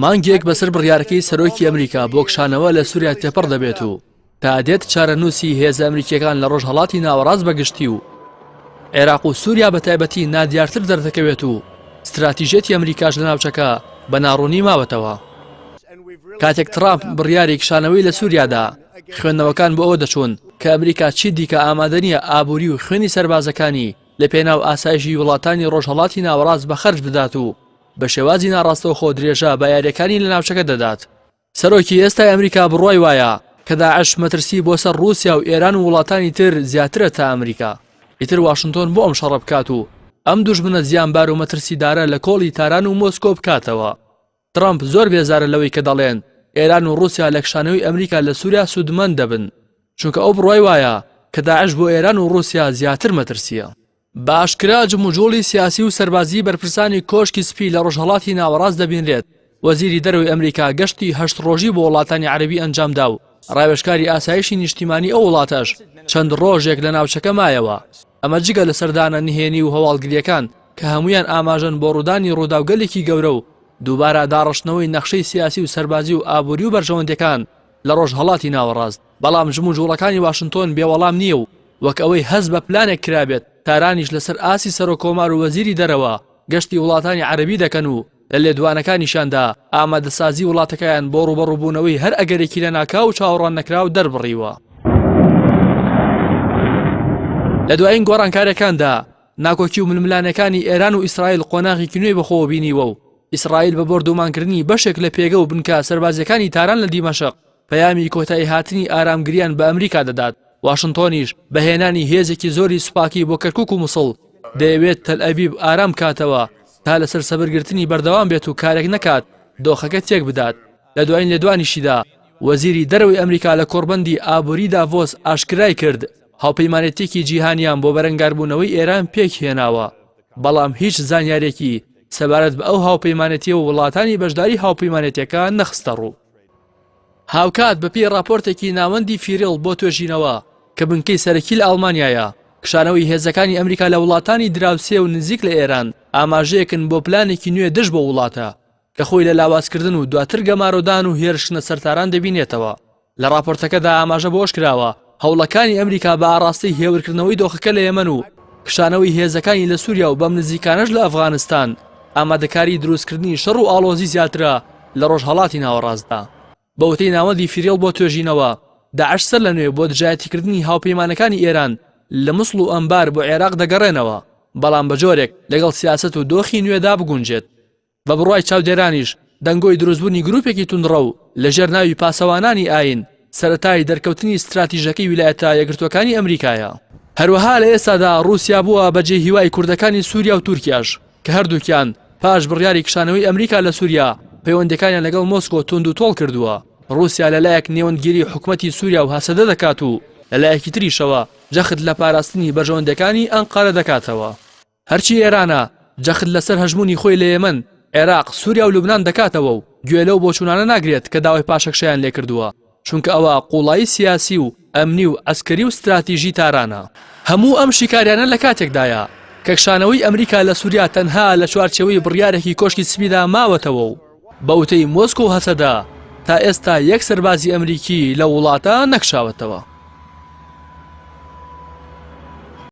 مانگێک بەسەر بڕیارەکەی سەرۆکی ئەمریکا بۆ کشانەوە لە سووریا تێپەڕ دەبێت و تا دێت چارەنووسی هێزە ئەمریکیەکان لە ڕۆژهەڵاتی ناوەڕاست بەگشتی و عێراق و سووریا بە تایبەتی نادیارتر دەردەکەوێت و استراتیژێتی ئەمریکاش لە ناوچەکە بە ناڕوونی ماوەتەوە. کاتێک ترامپ بڕیاری کشانەوەی لە سووریادا خوێندنەوەکان بۆ ئەوە دەچوون کە ئەمریکا چی دیکە ئامادە نییە ئابووری و خوێنی سەربازەکانی لە پێناو ئاسایشی وڵاتانی ڕۆژهەڵاتی ناوەڕاست بە خەرج بدات و بە شێوازی ناڕاستەوە خۆ درێژە بە یاریەکانی لە ناوچەکە دەدات. سەرۆکی ئێستای ئەمریکا بڕوای وایە کە داعش مەترسی بۆ سەر رووسیا و ئێران و وڵاتانی تر زیاترە تا ئەمریکا. ئیتر واشنگتۆن بۆ ئەم شەڕە بکات و ئەم دوژمنە زیانبار و مەترسیدارە لە کۆڵی تاران و مۆسکۆ بکاتەوە. ترامپ زۆر بێزارە لەوەی کە دەڵێن ئێران و رووسیا لە کشانەوەی ئەمریکا لە سووریا سوودمەند دەبن، چونکە ئەو بڕوای وایە کە داعش بۆ ئێران و رووسیا زیاتر مەترسیە. بە ئاشکرا جموجۆڵی سیاسی و سەربازی بەرپرسانی کۆشکی سپی لە ڕۆژهەڵاتی ناوەڕاست دەبینرێت. وەزیری دەرەوەی ئەمریکا گەشتی 8 ڕۆژی بۆ وڵاتانی عەرەبی ئەنجامدا و ڕاوێژکاری ئاسایشی نیشتیمانی ئەو وڵاتەش چەند ڕۆژێک لە ناوچەکە مایەوە. ئەمە جگە لە سەردانە نهێنی و هەواڵگریەکان کە هەمویان ئاماژەن بۆ ڕوودانی ڕووداوگەلێکی گەورە و دووبارە داڕشتنەوەی نەخشەی سیاسی و سەربازی و ئابووری و بەرژەوەندەکان لە ڕۆژهەڵاتی ناوەڕاست. بەڵام ژموجۆڵەکانی واشنگتۆن بێوەڵام نییە و وەک ئەوەی هەز بە پلانێک کرابێت تارانیش لەسەر ئاسی سەرۆکۆمار و وەزیری دەرەوە گەشتی وڵاتانی عەرەبی دەکەن و لە لێدوانەکانیشاندا ئامادەسازی وڵاتەکەیان بۆ ڕوبەڕووبوونەوەی هەر ئەگەرێکی لە ناکاو و چاوەڕوان نەکراو دەربڕیوە. لە دوایین گۆڕانکاریەکاندا ناکۆکی و ململانەکانی ئێران و ئیسرائیل قۆناغێکی نوێی بەخۆوە بینیوە و ئیسرائیل بە بۆردومانکردنی بەشێک لە پێگە و بنکە سەربازیەکانی تاران لە دیمەشق پەیامی کۆتایی هاتنی ئارامگریان بە ئەمریکا دەدات. واشنگتۆنیش بەهێنانی هێزێکی زۆری سوپاکی بۆ کەرکووک و مووسڵ دەیەوێت تەل ئەبیب ئارام کاتەوە تا لەسەر سەبرگرتنی بەردەوام بێت و کارێک نەکات دۆخەکە تێک بدات. لە دوایین لێدوانیشیدا وەزیری دەرەوەی ئەمریکا لە کۆڕبەندی ئابووری دافۆس ئاشکرای کرد هاوپەیمانێتێکی جیهانیان بۆ بەرەنگاربوونەوەی ئێران پێک هێناوە، بەڵام هیچ زانیارێکی سەبارەت بە ئەو هاوپەیمانێتی و وڵاتانی بەشداری هاوپەیمانێتیەکان نەخستە ڕوو. هاوکات بەپێی راپۆرتێکی ناوەندی فیرڵ بۆ توێژینەوە کە بنکەی سەرەکی لە ئەڵمانیایە کشانەوەی هێزەکانی ئەمریکا لە وڵاتانی دراوسێ و نزیک لە ئێران ئاماژەیەکن بۆ پلانێکی نوێ دژ بۆ وڵاتە کە خۆی لە لاوازکردن و دواتر گەمارۆدان و هێرشنە سەرتاران دەبینێتەوە. لە راپۆرتەکەدا ئاماژە بۆش کراوە هەوڵەکانی ئەمریکا بە ئاڕاستی هێورکردنەوەی دۆخەکە لە یەمەن و کشانەوەی هێزەکانی لە سووریا و بەم نزیکانەش لە ئەفغانستان ئامادەکاری دروستکردنی شەڕ و ئاڵۆزی زیاترە لە ڕۆژهەڵاتی ناوەڕاستدا. بەوتەی ناوەندی فیرێڵ بۆ توێژینەوە داعش سەر لە نوێ بۆ دژایەتیکردنی هاوپەیمانەکانی ئێران لە مووسڵ و ئەمبار بۆ عێراق دەگەڕێنەوە، بەڵام بە جۆرێک لەگەڵ سیاسەت و دۆخی نوێدا بگونجێت. بە بڕوای چاودێرانیش دەنگۆی دروستبوونی گروپێکی توندڕە و لەژێر ناوی پاسەوانانی ئاین سەرەتای دەرکەوتنی استراتیژەکەی ویلایەتە یەکگرتوەکانی ئەمریکایە. هەروەها لە ئێستادا رووسیا بووە بەجێ هیوای کوردەکانی سووریا و تورکیاش کە هەردووکیان پاش بڕیاری کشانەوەی ئەمریکا لە سووریا پەیوەندەکانیان لەگەڵ مۆسکۆ توند و تۆڵ کردووە. رووسیا لەلایەک نێوەندگیری حکومەتی سووریا و هەسەدە دەکات و لەلایەکی تریشەوە جەخت لە پاراستنی بەرژەوەندەکانی ئەنقەرە دەکاتەوە. هەرچی ئێرانە جەخت لەسەر هەژمونی خۆی لە یەمەن، عێراق، سووریا و لوبنان دەکاتەوە و گوێ لەو بۆچوونانە ناگرێت کە داوای پاشەکشەیان لێ کردووە، چونکە ئەوە قوڵایی سیاسی و ئەمنی و ئەسکەری و استراتیژی تارانە. هەموو ئەم شیکاریانە لە کاتێکدایە کە کشانەوەی ئەمریکا لە سووریا تەنها لە چوارچێوەی بڕیارێکی کۆشکی سپیدا ماوەتەوە و بەوتەی مۆسکۆ و هەسەدا تا ئێستا یەک سەربازی ئەمریکی لە وڵاتە نەکشاوەتەوە.